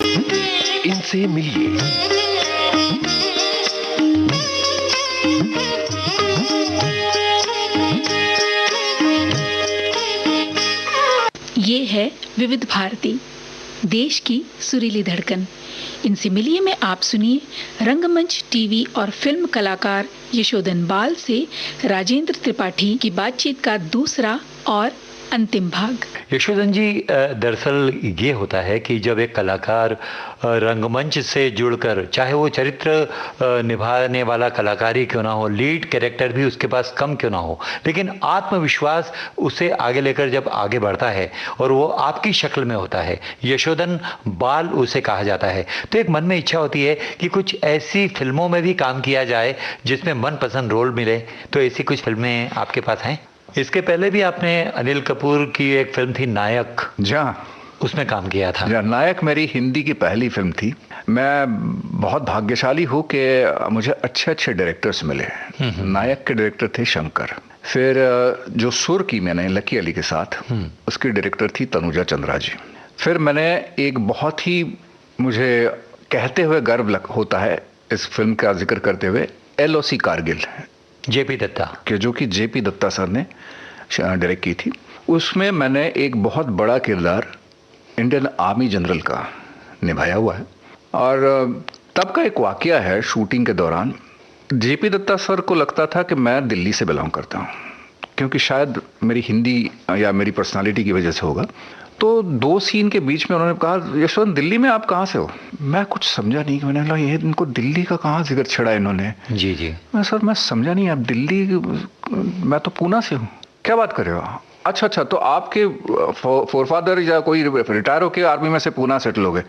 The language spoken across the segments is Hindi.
इनसे मिलिए। ये है विविध भारती, देश की सुरीली धड़कन। इनसे मिलिए में आप सुनिए रंगमंच, टीवी और फिल्म कलाकार यशोधन बाल से राजेंद्र त्रिपाठी की बातचीत का दूसरा और अंतिम भाग। यशोधन जी, दरअसल ये होता है कि जब एक कलाकार रंगमंच से जुड़कर, चाहे वो चरित्र निभाने वाला कलाकार ही क्यों ना हो, लीड कैरेक्टर भी उसके पास कम क्यों ना हो, लेकिन आत्मविश्वास उसे आगे लेकर जब आगे बढ़ता है और वो आपकी शक्ल में होता है, यशोधन बाल उसे कहा जाता है, तो एक मन में इच्छा होती है कि कुछ ऐसी फिल्मों में भी काम किया जाए जिसमें मनपसंद रोल मिले। तो ऐसी कुछ फिल्में आपके पास हैं? इसके पहले भी आपने अनिल कपूर की एक फिल्म थी नायक, जहाँ उसमें काम किया था। नायक मेरी हिंदी की पहली फिल्म थी। मैं बहुत भाग्यशाली हूँ कि मुझे अच्छे अच्छे डायरेक्टर्स मिले। नायक के डायरेक्टर थे शंकर, फिर जो सुर की मैंने लकी अली के साथ, उसकी डायरेक्टर थी तनुजा चंद्रा जी। फिर मैंने एक बहुत ही, मुझे कहते हुए गर्व होता है इस फिल्म का जिक्र करते हुए, LOC कारगिल, जेपी दत्ता के जो कि जेपी दत्ता सर ने डायरेक्ट की थी। उसमें मैंने एक बहुत बड़ा किरदार इंडियन आर्मी जनरल का निभाया हुआ है। और तब का एक वाकया है, शूटिंग के दौरान जेपी दत्ता सर को लगता था कि मैं दिल्ली से बिलोंग करता हूँ, क्योंकि शायद मेरी हिंदी या मेरी पर्सनालिटी की वजह से होगा। तो 2 सीन के बीच में उन्होंने कहा, यशवंत दिल्ली में आप कहाँ से हो? मैं कुछ समझा नहीं कि मैंने कहा ये इनको दिल्ली का कहाँ जिक्र छड़ा इन्होंने। जी जी। मैं समझा नहीं, आप दिल्ली, मैं तो पूना से हूँ। क्या बात कर रहे हो? अच्छा, तो आपके फोरफादर या कोई रिटायर होके आर्मी में से पूना सेटल हो गए?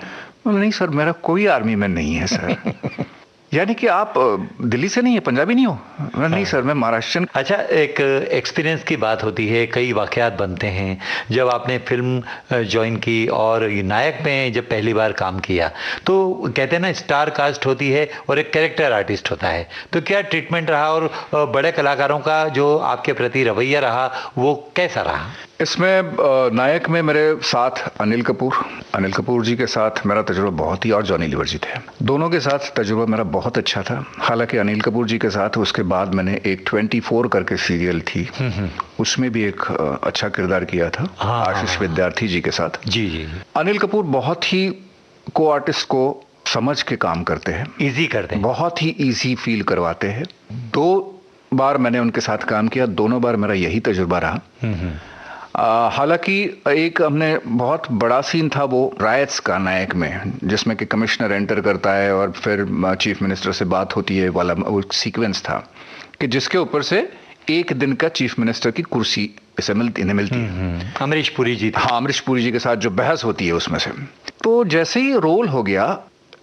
नहीं सर, मेरा कोई आर्मी में नहीं है सर। यानी कि आप दिल्ली से नहीं है, पंजाबी नहीं हो? नहीं सर, मैं महाराष्ट्र। अच्छा, एक एक्सपीरियंस की बात होती है, कई वाकयात बनते हैं। जब आपने फिल्म ज्वाइन की और नायक में जब पहली बार काम किया, तो कहते हैं ना, स्टार कास्ट होती है और एक कैरेक्टर आर्टिस्ट होता है, तो क्या ट्रीटमेंट रहा और बड़े कलाकारों का जो आपके प्रति रवैया रहा वो कैसा रहा? इसमें नायक में मेरे साथ अनिल कपूर जी के साथ मेरा तजुर्बा बहुत ही, और जॉनी लीवर जी थे, दोनों के साथ तजुर्बा मेरा बहुत अच्छा था। हालांकि अनिल कपूर जी के साथ उसके बाद मैंने एक 24 करके सीरियल थी, उसमें भी एक अच्छा किरदार किया था, आशीष विद्यार्थी जी के साथ। जी। अनिल कपूर बहुत ही को आर्टिस्ट को समझ के काम करते हैं, इजी करते हैं, बहुत ही ईजी फील करवाते हैं। 2 बार मैंने उनके साथ काम किया, दोनों बार मेरा यही तजुर्बा रहा। हालांकि एक हमने बहुत बड़ा सीन था वो रायट्स का नायक में, जिसमें कि कमिश्नर एंटर करता है और फिर चीफ मिनिस्टर से बात होती है वाला वो सीक्वेंस था, कि जिसके ऊपर से एक दिन का चीफ मिनिस्टर की कुर्सी इसे मिलती है। अमरीश पुरी जी थे। हाँ, अमरीश पुरी जी के साथ जो बहस होती है उसमें से। तो जैसे ही रोल हो गया,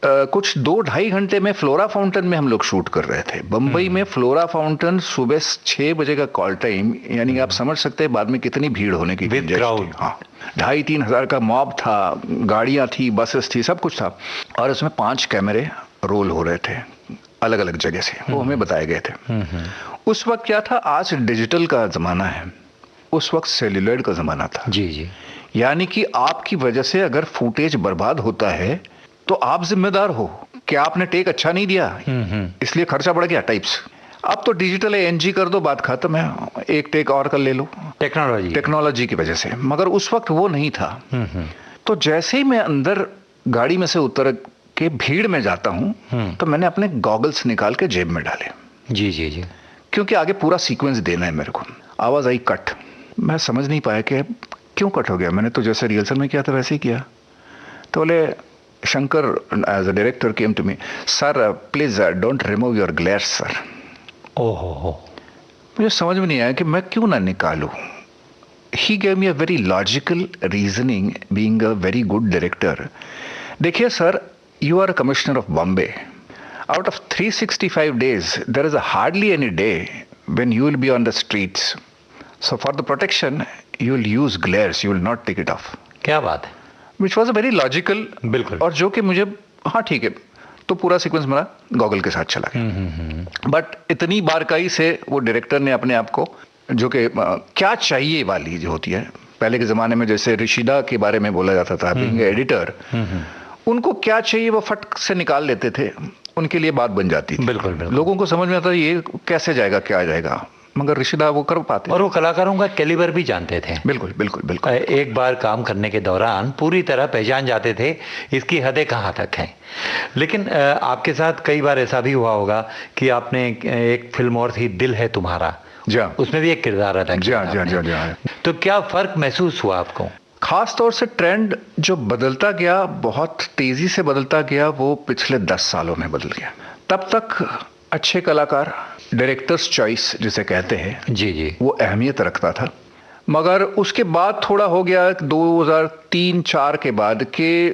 कुछ 2-2.5 घंटे में फ्लोरा फाउंटेन में हम लोग शूट कर रहे थे। बंबई में फ्लोरा फाउंटेन सुबह 6 बजे का कॉल टाइम, यानी आप समझ सकते हैं बाद में कितनी भीड़ होने की। With crowd. हाँ, 2,500-3 हजार का मॉब था, गाड़ियां थी, बसेस थी, सब कुछ था। और उसमें 5 कैमरे रोल हो रहे थे अलग अलग जगह से, वो हमें बताए गए थे। उस वक्त क्या था, आज डिजिटल का जमाना है, उस वक्त सेल्यूलॉइड का जमाना था। जी। यानी कि आपकी वजह से अगर फुटेज बर्बाद होता है तो आप जिम्मेदार हो कि आपने टेक अच्छा नहीं दिया, इसलिए खर्चा बढ़ गया टाइप्स। अब तो डिजिटल है, NG कर दो, बात खत्म है, एक टेक और कर ले लो, टेक्नोलॉजी की वजह से। मगर उस वक्त वो नहीं था। तो जैसे ही मैं अंदर गाड़ी में से उतर के भीड़ में जाता हूं, तो मैंने अपने गॉगल्स निकाल के जेब में डाले। जी। क्योंकि आगे पूरा सीक्वेंस देना है मेरे को। आवाज आई कट, मैं समझ नहीं पाया कि क्यों कट हो गया। मैंने तो जैसे रिहर्सल में किया था वैसे ही किया। तो बोले, Shankar as a director came to me, sir please don't remove your glares sir. ओहो, मुझे समझ में नहीं आया कि मैं क्यों ना निकालूं। He gave me a very logical reasoning, being a very good director. देखिए sir, you are a commissioner of Bombay. Out of 365 days there is hardly any day when you will be on the streets. So for the protection you will use glares, you will not take it off. क्या बात है। Which was a very logical, बिल्कुल, और जो कि मुझे, हाँ ठीक है, तो पूरा सीक्वेंस मेरा गॉगल के साथ चला गया। बट इतनी बारकाई से वो डायरेक्टर ने अपने आप को, जो कि क्या चाहिए वाली जो होती है, पहले के ज़माने में जैसे ऋषिदा के बारे में बोला जाता था, बीइंग एडिटर, उनको क्या चाहिए वो फट से निकाल लेते थे, उनके लिए बात बन जाती थी। बिल्कुल बिल्कुल। लोगों को समझ में आता ये कैसे जाएगा, क्या जाएगा, मगर ऋषिदा वो कर पाते। और वो कलाकारों का कैलिबर भी जानते थे। बिल्कुल बिल्कुल बिल्कुल। एक बार काम करने के दौरान पूरी तरह पहचान जाते थे इसकी हदें कहाँ तक हैं। लेकिन आपके साथ कई बार ऐसा भी हुआ होगा कि आपने एक फिल्म और थी दिल है तुम्हारा, उसमें भी एक किरदार अदा किया। तो क्या फर्क महसूस हुआ आपको? खास तौर से ट्रेंड जो बदलता गया, बहुत तेजी से बदलता गया, वो पिछले 10 सालों में बदल गया। तब तक अच्छे कलाकार, डायरेक्टर्स चॉइस जिसे कहते हैं, जी जी, वो अहमियत रखता था। मगर उसके बाद थोड़ा हो गया 2003-4 के बाद के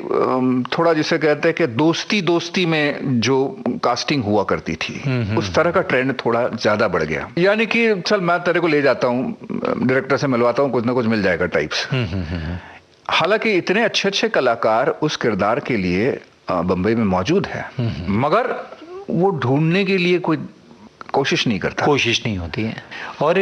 थोड़ा जिसे कहते हैं कि दोस्ती दोस्ती में जो कास्टिंग हुआ करती थी, उस तरह का ट्रेंड थोड़ा ज्यादा बढ़ गया। यानी कि चल मैं तेरे को ले जाता हूँ, डायरेक्टर से मिलवाता हूँ, कुछ ना कुछ मिल जाएगा टाइप्स। हालांकि इतने अच्छे अच्छे कलाकार उस किरदार के लिए बंबई में मौजूद है, मगर वो ढूंढने के लिए कोई कोशिश नहीं करता, कोशिश नहीं होती है। और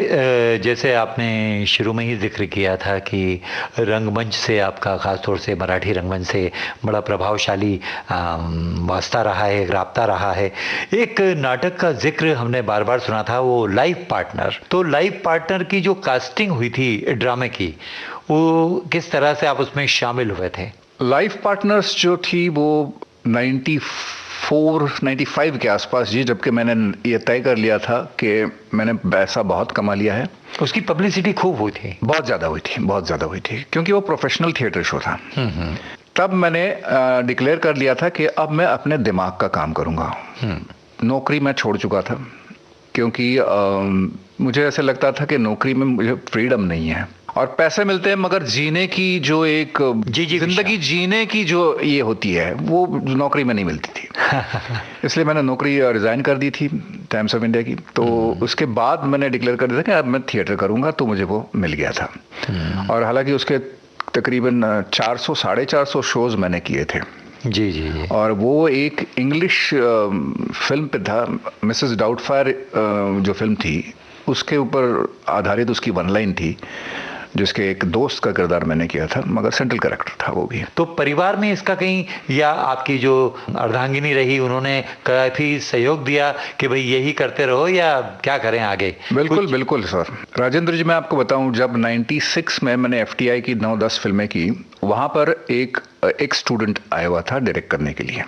जैसे आपने शुरू में ही जिक्र किया था कि रंगमंच से आपका, खासतौर से मराठी रंगमंच से बड़ा प्रभावशाली वास्ता रहा है, एक राब्ता रहा है। एक नाटक का जिक्र हमने बार बार सुना था, वो लाइफ पार्टनर। तो लाइफ पार्टनर की जो कास्टिंग हुई थी ड्रामे की, वो किस तरह से आप उसमें शामिल हुए थे? लाइफ पार्टनर्स जो थी वो 94-95 के आसपास जी, जबकि मैंने ये तय कर लिया था कि मैंने पैसा बहुत कमा लिया है। उसकी पब्लिसिटी खूब हुई थी, बहुत ज़्यादा हुई थी, बहुत ज़्यादा हुई थी, क्योंकि वो प्रोफेशनल थिएटर शो था। तब मैंने डिक्लेयर कर लिया था कि अब मैं अपने दिमाग का काम करूँगा। नौकरी मैं छोड़ चुका था, क्योंकि मुझे ऐसे लगता था कि नौकरी में मुझे फ्रीडम नहीं है, और पैसे मिलते हैं मगर जीने की जो एक जिंदगी जीने की जो ये होती है वो नौकरी में नहीं मिलती थी। इसलिए मैंने नौकरी रिजाइन कर दी थी टाइम्स ऑफ इंडिया की। तो उसके बाद मैंने डिक्लेयर कर दिया था कि अब मैं थिएटर करूंगा, तो मुझे वो मिल गया था। और हालांकि उसके तकरीबन 400-450 शोज मैंने किए थे। जी जी जी। और वो एक इंग्लिश फिल्म पे था, मिसेस डाउटफायर जो फिल्म थी, उसके ऊपर आधारित उसकी वन लाइन थी, जिसके एक दोस्त का किरदार मैंने किया था, मगर सेंट्रल कैरेक्टर था वो भी। तो परिवार में इसका कहीं, या आपकी जो अर्धांगिनी रही, उन्होंने काफी सहयोग दिया कि भाई यही करते रहो या क्या करें आगे? बिल्कुल बिल्कुल सर। राजेंद्र जी, मैं आपको बताऊं, जब 96 में मैंने FTI की 9-10 फिल्में की, वहां पर एक स्टूडेंट आया हुआ था डायरेक्ट करने के लिए।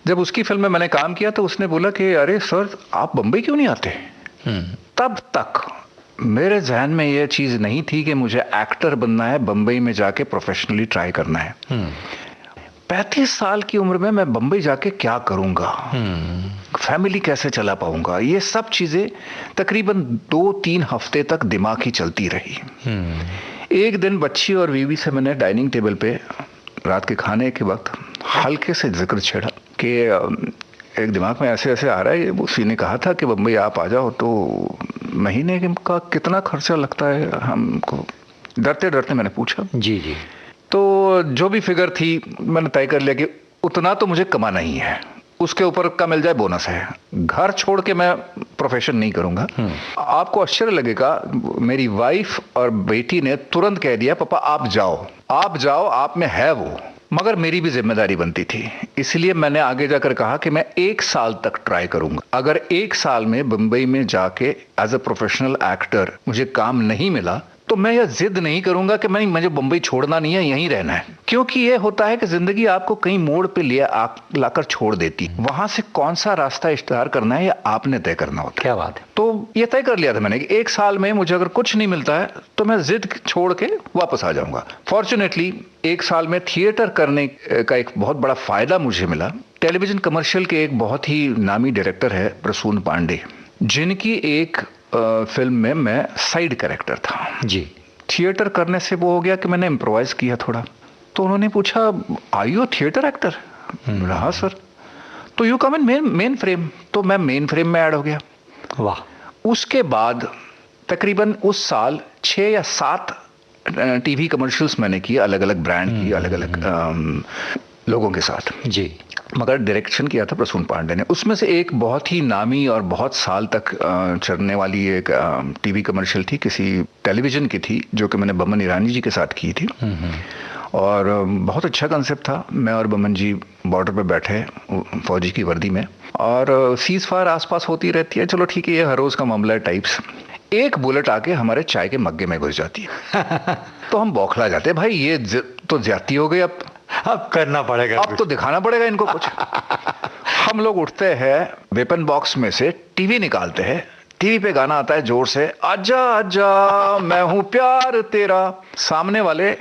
जब उसकी फिल्म में मैंने काम किया तो उसने बोला कि अरे सर, आप बम्बई क्यों नहीं आते? तब तक मेरे जहन में यह चीज नहीं थी कि मुझे एक्टर बनना है, बंबई में जाके प्रोफेशनली ट्राई करना है। 35 साल की उम्र में मैं बंबई जाके क्या करूंगा, फैमिली कैसे चला पाऊंगा, ये सब चीजें तकरीबन 2-3 हफ्ते तक दिमाग ही चलती रही। एक दिन बच्ची और बीवी से मैंने डाइनिंग टेबल पे रात के खाने के वक्त हल्के से जिक्र छेड़ा कि एक दिमाग में ऐसे ऐसे आ रहा है, उसी ने कहा था कि बम्बई आप आ जाओ, तो महीने का कितना खर्चा लगता है हमको? डरते डरते मैंने पूछा। जी जी। तो जो भी फिगर थी मैंने तय कर लिया कि उतना तो मुझे कमाना ही है, उसके ऊपर का मिल जाए बोनस है, घर छोड़ के मैं प्रोफेशन नहीं करूंगा। आपको आश्चर्य लगेगा, मेरी वाइफ और बेटी ने तुरंत कह दिया, पापा आप जाओ, आप जाओ, आप में है वो। मगर मेरी भी जिम्मेदारी बनती थी, इसलिए मैंने आगे जाकर कहा कि मैं 1 साल तक ट्राई करूंगा। अगर 1 साल में बंबई में जाके एज अ प्रोफेशनल एक्टर मुझे काम नहीं मिला, तो मैं यह जिद नहीं करूंगा कि मुझे बंबई छोड़ना नहीं है, यहीं रहना है। क्योंकि यह होता है कि जिंदगी आपको कहीं मोड़ पे लाकर छोड़ देती, वहां से कौन सा रास्ता इख्तियार करना है, यह आपने तय करना होता है। क्या बात है। तो ये तय कर लिया था मैंने कि 1 साल में मुझे अगर कुछ नहीं मिलता है तो मैं जिद छोड़ के वापस आ जाऊंगा। फॉर्चुनेटली 1 साल में थिएटर करने का एक बहुत बड़ा फायदा मुझे मिला। टेलीविजन कमर्शियल के एक बहुत ही नामी डायरेक्टर है प्रसून पांडे, जिनकी एक फिल्म में मैं साइड कैरेक्टर था जी। थिएटर करने से वो हो गया कि मैंने इम्प्रोवाइज किया थोड़ा। तो उन्होंने पूछा, आर यू थिएटर एक्टर? हाँ सर। तो you come in main frame. तो मैं मेन फ्रेम में ऐड हो गया। वाह। उसके बाद तकरीबन उस साल 6 या 7 टीवी कमर्शियल्स मैंने किए, अलग अलग ब्रांड की, अलग अलग लोगों के साथ जी। मगर डायरेक्शन किया था प्रसून पांडे ने। उसमें से एक बहुत ही नामी और बहुत साल तक चलने वाली एक टीवी कमर्शियल थी, किसी टेलीविजन की थी, जो कि मैंने बमन ईरानी जी के साथ की थी। और बहुत अच्छा कंसेप्ट था। मैं और बमन जी बॉर्डर पे बैठे फौजी की वर्दी में, और सीज फायर आसपास होती रहती है, चलो ठीक है ये हर रोज का मामला है टाइप्स। एक बुलेट आके हमारे चाय के मग्गे में घुस जाती है तो हम बौखला जाते हैं, भाई ये तो ज्यादती हो गई, अब करना पड़ेगा, अब तो दिखाना पड़ेगा इनको कुछ। हम लोग उठते हैं, वेपन बॉक्स में से टीवी निकालते हैं, टीवी पे गाना आता है जोर से, आजा आजा मैं हूं प्यार तेरा। सामने वाले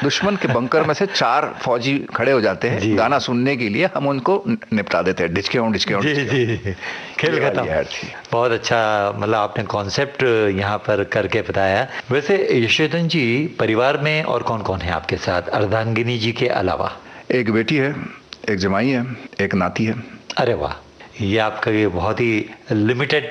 दुश्मन के बंकर में से 4 फौजी खड़े हो जाते हैं गाना सुनने के लिए, हम उनको निपटा देते हैं, डिचके हों डिचके हों। जी खेल खत्म। बहुत अच्छा, मतलब आपने कॉन्सेप्ट यहाँ पर करके बताया। वैसे यशोधन जी, परिवार में और कौन कौन है आपके साथ अर्धांगिनी जी के अलावा? एक बेटी है, एक जमाई है, एक नाती है। अरे वाह, ये आपका ये बहुत ही लिमिटेड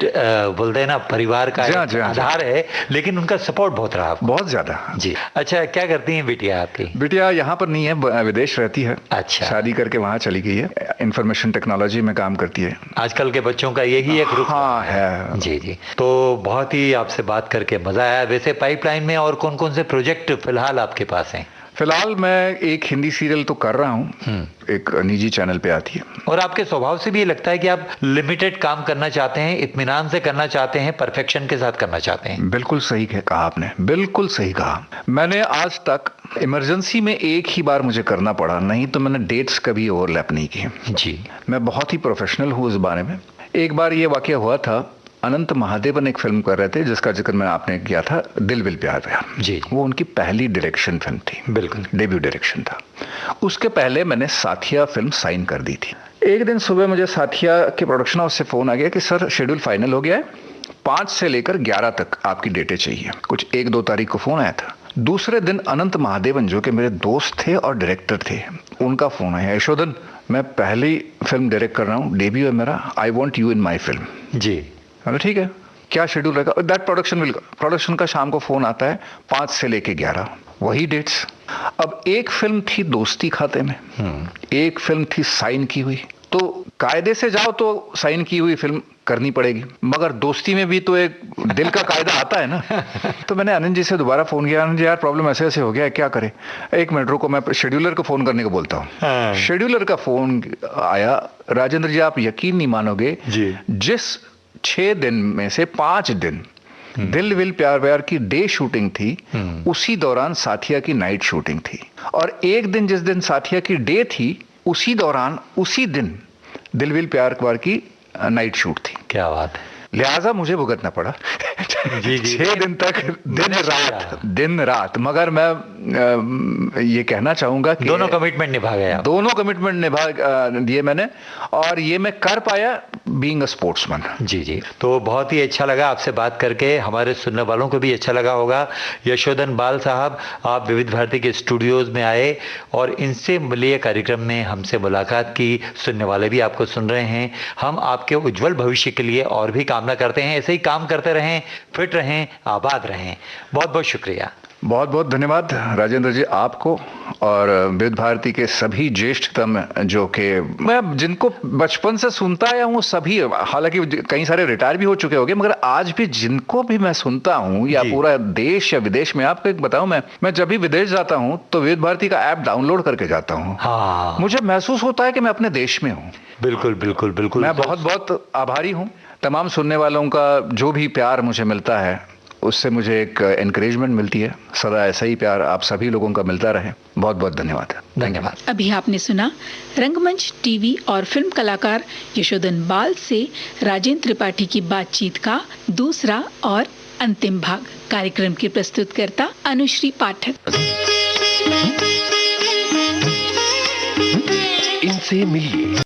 बोलते हैं ना, परिवार का आधार है, लेकिन उनका सपोर्ट बहुत रहा आपको। बहुत ज्यादा जी। अच्छा, क्या करती हैं बिटिया आपकी? बिटिया यहाँ पर नहीं है, विदेश रहती है। अच्छा। शादी करके वहाँ चली गई है, इंफॉर्मेशन टेक्नोलॉजी में काम करती है। आजकल के बच्चों का यही एक रुख है। जी जी। तो बहुत ही आपसे बात करके मजा आया। वैसे पाइपलाइन में और कौन कौन से प्रोजेक्ट फिलहाल आपके पास हैं? फिलहाल मैं एक हिंदी सीरियल तो कर रहा हूँ, एक निजी चैनल पे आती है। और आपके स्वभाव से भी ये लगता है कि आप लिमिटेड काम करना चाहते हैं, इत्मीनान से करना चाहते हैं, परफेक्शन के साथ करना चाहते हैं। बिल्कुल सही कहा आपने, बिल्कुल सही कहा। मैंने आज तक इमरजेंसी में एक ही बार मुझे करना पड़ा, नहीं तो मैंने डेट्स कभी ओवरलैप नहीं किए। जी। मैं बहुत ही प्रोफेशनल हूँ इस बारे में। एक बार ये वाकया हुआ था, अनंत महादेवन एक फिल्म कर रहे थे जिसका जिक्र मैं आपने किया था, दिल विल प्यार प्यार। जी। वो उनकी पहली डायरेक्शन फिल्म थी, बिल्कुल डेब्यू डायरेक्शन था। उसके पहले मैंने साथिया फिल्म साइन कर दी थी। एक दिन सुबह मुझे साथिया के प्रोडक्शन हाउस से फोन आ गया कि सर शेड्यूल फाइनल हो गया है, 5 से लेकर 11 तक आपकी डेटें चाहिए। कुछ 1-2 तारीख को फोन आया था। दूसरे दिन अनंत महादेवन जो कि मेरे दोस्त थे और डायरेक्टर थे, उनका फोन आया, यशोधन मैं पहली फिल्म डायरेक्ट कर रहा हूँ, डेब्यू है मेरा, I want you in my film. जी। ठीक है, क्या शेड्यूल रहेगा? दैट प्रोडक्शन का शाम को फोन आता है, 5 से लेके 11, वही डेट्स। अब एक फिल्म थी दोस्ती खाते में, एक फिल्म थी साइन की हुई। तो कायदे से जाओ तो साइन की हुई फिल्म करनी पड़ेगी, मगर दोस्ती में भी तो एक दिल का कायदा आता है ना। तो मैंने आनंद जी से दोबारा फोन किया, आनंद जी यार प्रॉब्लम ऐसे ऐसे हो गया है, क्या करें? 1 मिनट रुको, मैं शेड्यूलर को फोन करने को बोलता हूँ। शेड्यूलर का फोन आया, राजेंद्र जी आप यकीन नहीं मानोगे, जिस 6 दिन में से 5 दिन दिल विल प्यार प्यार की डे शूटिंग थी, उसी दौरान साथिया की नाइट शूटिंग थी। और एक दिन जिस दिन साथिया की डे थी, उसी दौरान उसी दिन दिल विल प्यार प्यार की नाइट शूट थी। क्या बात है। लिहाजा मुझे भुगतना पड़ा। जी 6 दिन तक दिन रात। मगर मैं ये कहना चाहूंगा कि दोनों कमिटमेंट निभा गए आप। दोनों कमिटमेंट निभा दिए मैंने, और ये मैं कर पाया बीइंग अ स्पोर्ट्समैन। जी जी। तो बहुत ही अच्छा लगा आपसे बात करके, हमारे सुनने वालों को भी अच्छा लगा होगा। यशोधन बाल साहब, आप विविध भारती के स्टूडियोज में आए और इनसे मिलिए कार्यक्रम में हमसे मुलाकात की। सुनने वाले भी आपको सुन रहे हैं। हम आपके उज्जवल भविष्य के लिए और भी कामना करते हैं, ऐसे ही काम करते रहें, फिट रहें, आबाद रहें। बहुत बहुत शुक्रिया। बहुत बहुत धन्यवाद राजेंद्र जी आपको और विविध भारती के सभी ज्येष्ठतम, जो कि मैं जिनको बचपन से सुनता आया हूँ सभी, हालांकि कई सारे रिटायर भी हो चुके होंगे, मगर आज भी जिनको भी मैं सुनता हूँ, या पूरा देश या विदेश में, आपको एक बताऊं, मैं जब भी विदेश जाता हूँ तो विविध भारती का ऐप डाउनलोड करके जाता हूँ। हाँ। मुझे महसूस होता है कि मैं अपने देश में हूँ। बिल्कुल बिल्कुल बिल्कुल। मैं बहुत बहुत आभारी हूँ। तमाम सुनने वालों का जो भी प्यार मुझे मिलता है, उससे मुझे एक एनकरेजमेंट मिलती है। सदा ऐसा ही प्यार आप सभी लोगों का मिलता रहे। बहुत बहुत धन्यवाद। धन्यवाद। अभी आपने सुना रंगमंच, टीवी और फिल्म कलाकार यशोधन बाल से राजेंद्र त्रिपाठी की बातचीत का दूसरा और अंतिम भाग। कार्यक्रम की प्रस्तुतकर्ता अनुश्री पाठक। इनसे मिलिए।